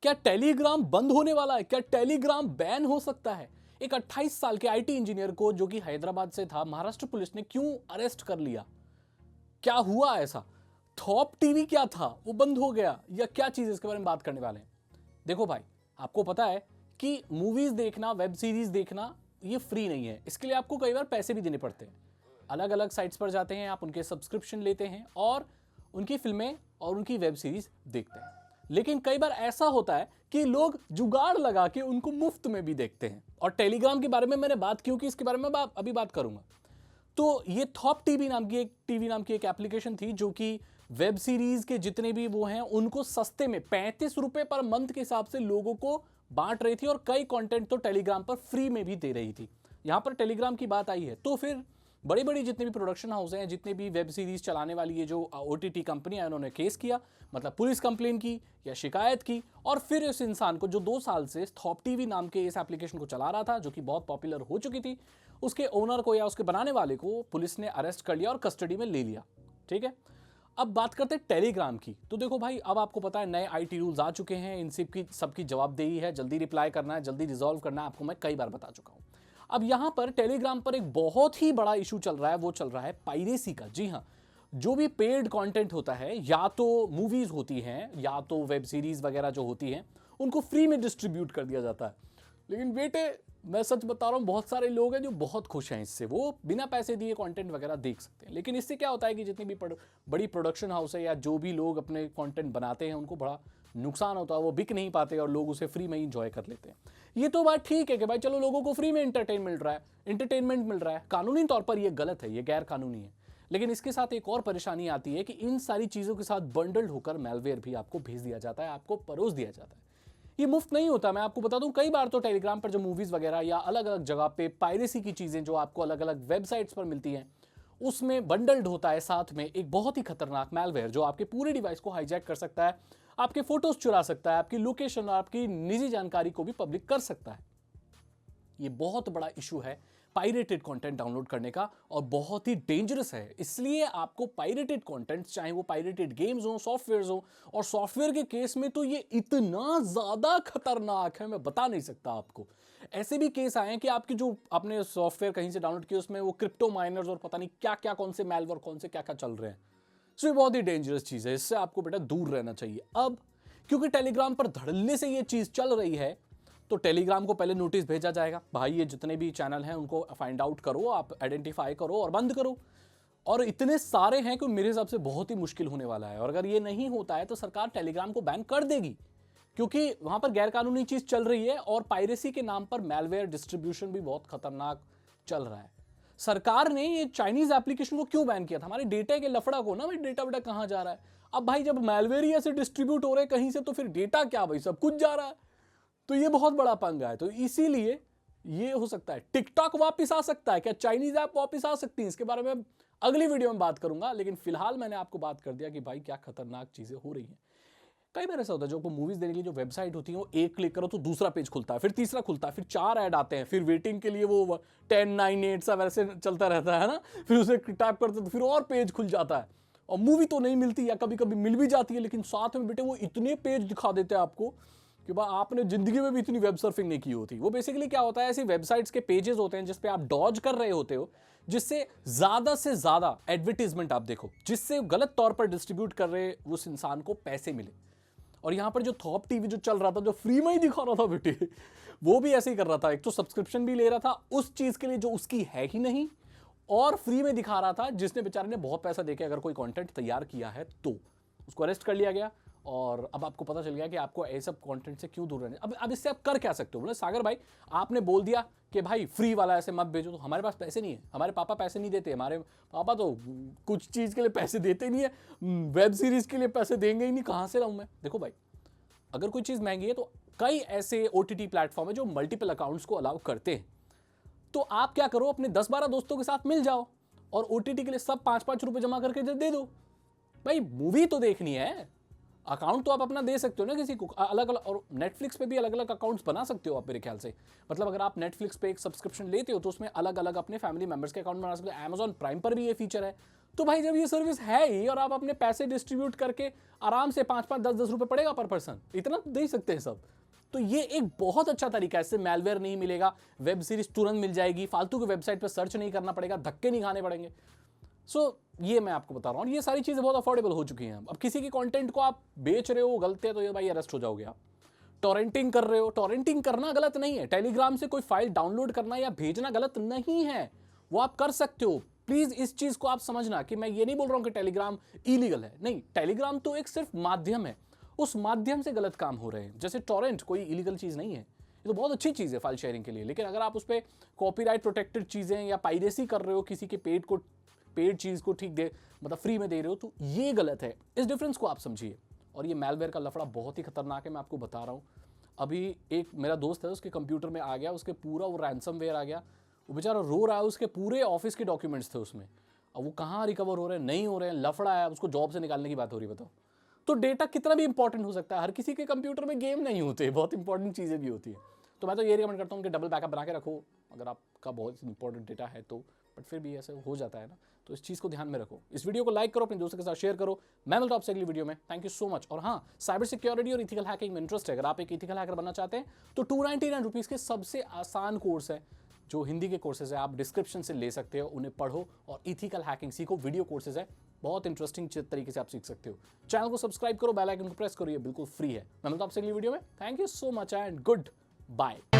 क्या टेलीग्राम बंद होने वाला है? क्या टेलीग्राम बैन हो सकता है? एक 28 साल के आईटी इंजीनियर को, जो कि हैदराबाद से था, महाराष्ट्र पुलिस ने क्यों अरेस्ट कर लिया? क्या हुआ ऐसा? थॉप टीवी क्या था, वो बंद हो गया, या क्या चीज? इसके बारे में बात करने वाले हैं। देखो भाई, आपको पता है कि मूवीज देखना, वेब सीरीज देखना, ये फ्री नहीं है। इसके लिए आपको कई बार पैसे भी देने पड़ते हैं। अलग अलग साइट्स पर जाते हैं, आप उनके सब्सक्रिप्शन लेते हैं और उनकी फिल्में और उनकी वेब सीरीज देखते हैं। लेकिन कई बार ऐसा होता है कि लोग जुगाड़ लगा के उनको मुफ्त में भी देखते हैं। और टेलीग्राम के बारे में मैंने बात क्यों की, इसके बारे में अभी बात करूंगा। तो ये थॉप टीवी नाम की एक एप्लीकेशन थी, जो कि वेब सीरीज के जितने भी वो हैं उनको सस्ते में 35 रुपए पर मंथ के हिसाब से लोगों को बांट रही थी, और कई कंटेंट तो टेलीग्राम पर फ्री में भी दे रही थी। यहां पर टेलीग्राम की बात आई है तो फिर बड़ी बड़ी जितने भी प्रोडक्शन हाउस हैं, जितने भी वेब सीरीज चलाने वाली ये जो ओटीटी कंपनी है, उन्होंने केस किया, मतलब पुलिस कंप्लेन की या शिकायत की। और फिर इस इंसान को, जो 2 साल से थॉप टीवी नाम के इस एप्लीकेशन को चला रहा था, जो कि बहुत पॉपुलर हो चुकी थी, उसके ओनर को या उसके बनाने वाले को पुलिस ने अरेस्ट कर लिया और कस्टडी में ले लिया। ठीक है, अब बात करते हैं टेलीग्राम की। तो देखो भाई, अब आपको पता है नए आईटी रूल्स आ चुके हैं, इन सबकी जवाबदेही है, जल्दी रिप्लाई करना है, जल्दी रिजॉल्व करना है, आपको मैं कई बार बता चुका हूं। अब यहां पर टेलीग्राम पर एक बहुत ही बड़ा इशू चल रहा है, वो चल रहा है पायरेसी का। जी हां, जो भी पेड कंटेंट होता है, या तो मूवीज होती हैं या तो वेब सीरीज वगैरह जो होती हैं, उनको फ्री में डिस्ट्रीब्यूट कर दिया जाता है। लेकिन बेटे, मैं सच बता रहा हूं, बहुत सारे लोग हैं जो बहुत खुश हैं इससे, वो बिना पैसे दिए कंटेंट वगैरह देख सकते हैं। लेकिन इससे क्या होता है कि जितनी भी बड़ी प्रोडक्शन हाउस है या जो भी लोग अपने कंटेंट बनाते हैं, उनको बड़ा नुकसान होता है, वो बिक नहीं पाते और लोग उसे फ्री में ही इंजॉय कर लेते हैं। ये तो बात ठीक है कि भाई चलो, लोगों को फ्री में एंटरटेनमेंट मिल रहा है, कानूनी तौर पर ये गलत है, ये गैर कानूनी है। लेकिन इसके साथ एक और परेशानी आती है कि इन सारी चीजों के साथ बंडल्ड होकर मैलवेयर भी आपको भेज दिया जाता है, आपको परोस दिया जाता है। ये मुफ्त नहीं होता, मैं आपको बता दूं, कई बार तो टेलीग्राम पर जो मूवीज वगैरह या अलग अलग जगह पे पायरेसी की चीजें जो आपको अलग अलग वेबसाइट्स पर मिलती हैं, उसमें बंडल्ड होता है साथ में एक बहुत ही खतरनाक मैलवेयर, जो आपके पूरे डिवाइस को हाईजैक कर सकता है, आपके फोटोज चुरा सकता है, आपकी लोकेशन और आपकी निजी जानकारी को भी पब्लिक कर सकता है। ये बहुत बड़ा इशू है पायरेटेड कंटेंट डाउनलोड करने का, और बहुत ही डेंजरस है। इसलिए आपको पायरेटेड कंटेंट, चाहे वो पायरेटेड गेम्स हो, सॉफ्टवेयर हो, और सॉफ्टवेयर के केस में तो ये इतना ज्यादा खतरनाक है, मैं बता नहीं सकता आपको। ऐसे भी केस आए हैं कि आपकी जो आपने सॉफ्टवेयर कहीं से डाउनलोड किया, उसमें वो क्रिप्टो माइनर्स और पता नहीं क्या क्या, कौन से मैलवेयर, कौन से क्या क्या चल रहे हैं। तो ये बहुत ही डेंजरस चीज है, इससे आपको बेटा दूर रहना चाहिए। अब क्योंकि टेलीग्राम पर धड़ल्ले से ये चीज चल रही है, तो टेलीग्राम को पहले नोटिस भेजा जाएगा, भाई ये जितने भी चैनल हैं उनको फाइंड आउट करो, आप आइडेंटिफाई करो और बंद करो। और इतने सारे हैं कि मेरे हिसाब से बहुत ही मुश्किल होने वाला है। और अगर ये नहीं होता है तो सरकार टेलीग्राम को बैन कर देगी, क्योंकि वहां पर गैरकानूनी चीज चल रही है, और पायरेसी के नाम पर मैलवेयर डिस्ट्रीब्यूशन भी बहुत खतरनाक चल रहा है। सरकार ने ये चाइनीज एप्लीकेशन को क्यों बैन किया था? हमारे डेटा के लफड़ा को ना, भाई डेटा वेटा कहां जा रहा है। अब भाई जब मैलवेयर ही ऐसे डिस्ट्रीब्यूट हो रहे हैं कहीं से, तो फिर डेटा क्या भाई, सब कुछ जा रहा है। तो ये बहुत बड़ा पंगा है। तो इसीलिए ये हो सकता है टिकटॉक वापस आ सकता है, क्या चाइनीज ऐप वापस आ सकती है, इसके बारे में अगली वीडियो में बात करूंगा। लेकिन फिलहाल मैंने आपको बात कर दिया कि भाई क्या खतरनाक चीजें हो रही हैं। कई बार ऐसा होता है, जो आपको मूवीज देखने के लिए जो वेबसाइट होती है, वो एक क्लिक करो तो दूसरा पेज खुलता है, फिर तीसरा खुलता है, फिर 4 ऐड आते हैं, फिर वेटिंग के लिए वो 10, 9, 8 सा वैसे चलता रहता है ना, फिर उसे टैप करते तो फिर और पेज खुल जाता है, और मूवी तो नहीं मिलती, या कभी कभी मिल भी जाती है, लेकिन साथ में बेटे वो इतने पेज दिखा देते हैं आपको कि भाई आपने जिंदगी में भी इतनी वेब सर्फिंग नहीं की होती। वो बेसिकली क्या होता है, ऐसी वेबसाइट्स के पेजेस होते हैं जिसपे आप डॉज कर रहे होते हो, जिससे ज्यादा से ज्यादा एडवर्टीजमेंट आप देखो, जिससे गलत तौर पर डिस्ट्रीब्यूट कर रहे उस इंसान को पैसे मिले। और यहां पर जो थॉप टीवी जो चल रहा था, जो फ्री में ही दिखा रहा था बेटे, वो भी ऐसे ही कर रहा था। एक तो सब्सक्रिप्शन भी ले रहा था उस चीज के लिए जो उसकी है ही नहीं, और फ्री में दिखा रहा था, जिसने बेचारे ने बहुत पैसा देके अगर कोई कंटेंट तैयार किया है तो उसको अरेस्ट कर लिया गया। और अब आपको पता चल गया कि आपको ऐसे कंटेंट से क्यों दूर रहना है। अब इससे आप कर क्या सकते हो? बोले सागर भाई, आपने बोल दिया कि भाई फ्री वाला ऐसे मत भेजो, तो हमारे पास पैसे नहीं है, हमारे पापा पैसे नहीं देते, हमारे पापा तो कुछ चीज के लिए पैसे देते नहीं है, वेब सीरीज के लिए पैसे देंगे ही नहीं, कहां से लाऊं मैं? देखो भाई, अगर कोई चीज महंगी है तो कई ऐसे ओटीटी प्लेटफॉर्म है जो मल्टीपल अकाउंट्स को अलाउ करते हैं। तो आप क्या करो, अपने 10-12 दोस्तों के साथ मिल जाओ और ओटीटी के लिए सब 5-5 रुपए जमा करके दे दो। भाई मूवी तो देखनी है, अकाउंट तो आप अपना दे सकते हो ना किसी को अलग अलग, और नेटफ्लिक्स पे भी अलग अलग अकाउंट्स बना सकते हो आप मेरे ख्याल से। मतलब अगर आप नेटफ्लिक्स पे एक सब्सक्रिप्शन लेते हो तो उसमें अलग अलग अपने फैमिली मेंबर्स के अकाउंट बना सकते हो। अमेजॉन प्राइम पर भी ये फीचर है। तो भाई जब ये सर्विस है ही और आप अपने पैसे डिस्ट्रीब्यूट करके आराम से 5-5 10-10 रुपए पड़ेगा पर पर्सन, इतना तो दे ही सकते हैं सब। तो ये एक बहुत अच्छा तरीका है, इससे मैलवेयर नहीं मिलेगा, वेब सीरीज तुरंत मिल जाएगी, फालतू के वेबसाइट पर सर्च नहीं करना पड़ेगा, धक्के नहीं खाने पड़ेंगे। ये मैं आपको बता रहा हूँ, ये सारी चीजें बहुत अफोर्डेबल हो चुकी हैं। अब किसी के कंटेंट को आप बेच रहे हो गलत है तो ये भाई अरेस्ट हो जाओगे आप। टोरेंटिंग कर रहे हो, टोरेंटिंग करना गलत नहीं है, टेलीग्राम से कोई फाइल डाउनलोड करना या भेजना गलत नहीं है, वो आप कर सकते हो। प्लीज इस चीज को आप समझना कि मैं ये नहीं बोल रहा हूं कि टेलीग्राम इलीगल है, नहीं, टेलीग्राम तो एक सिर्फ माध्यम है, उस माध्यम से गलत काम हो रहे हैं। जैसे टोरेंट कोई इलीगल चीज नहीं है, ये तो बहुत अच्छी चीज है फाइल शेयरिंग के लिए, लेकिन अगर आप उस पर कॉपीराइट प्रोटेक्टेड चीजें या पायरेसी कर रहे हो, किसी के पेड चीज को ठीक दे मतलब फ्री में दे रहे हो, तो ये गलत है। इस डिफरेंस को आप समझिए। और ये मैलवेयर का लफड़ा बहुत ही खतरनाक है, मैं आपको बता रहा हूँ। अभी एक मेरा दोस्त है, उसके कंप्यूटर में आ गया, उसके पूरा वो रैंसमवेयर आ गया, वो बेचारा रो रहा है, उसके पूरे ऑफिस के डॉक्यूमेंट्स थे उसमें। अब वो कहाँ रिकवर हो रहे हैं, नहीं हो रहे हैं, लफड़ा है, उसको जॉब से निकालने की बात हो रही है, बताओ। तो डेटा कितना भी इंपॉर्टेंट हो सकता है, हर किसी के कंप्यूटर में गेम नहीं होते, बहुत इंपॉर्टेंट चीज़ें भी होती है। तो मैं तो ये रिकमेंड करता हूँ कि डबल बैकअप बना के रखो अगर आपका बहुत इंपॉर्टेंट डेटा है तो, बट फिर भी ऐसे हो जाता है ना, तो इस चीज़ को ध्यान में रखो। इस वीडियो को लाइक करो, अपने दोस्तों के साथ शेयर करो। मैं मिलता हूं आपसे अगली वीडियो में। Thank you so much. और हाँ, साइबर सिक्योरिटी और इथिकल हैकिंग में इंटरेस्ट है, अगर आप एक इथिकल हैकर बनना चाहते हैं तो 299 रुपीज़ के सबसे आसान कोर्स है, जो हिंदी के कोर्सेज है, आप डिस्क्रिप्शन से ले सकते हो, उन्हें पढ़ो और इथिकल हैकिंग सीखो। वीडियो कोर्सेज है, बहुत इंटरेस्टिंग तरीके से आप सीख सकते हो। चैनल को सब्सक्राइब करो, बेल आइकन को प्रेस करो, ये बिल्कुल फ्री है। मैं मिलता हूं आपसे अगली वीडियो में। Thank you so much and good bye.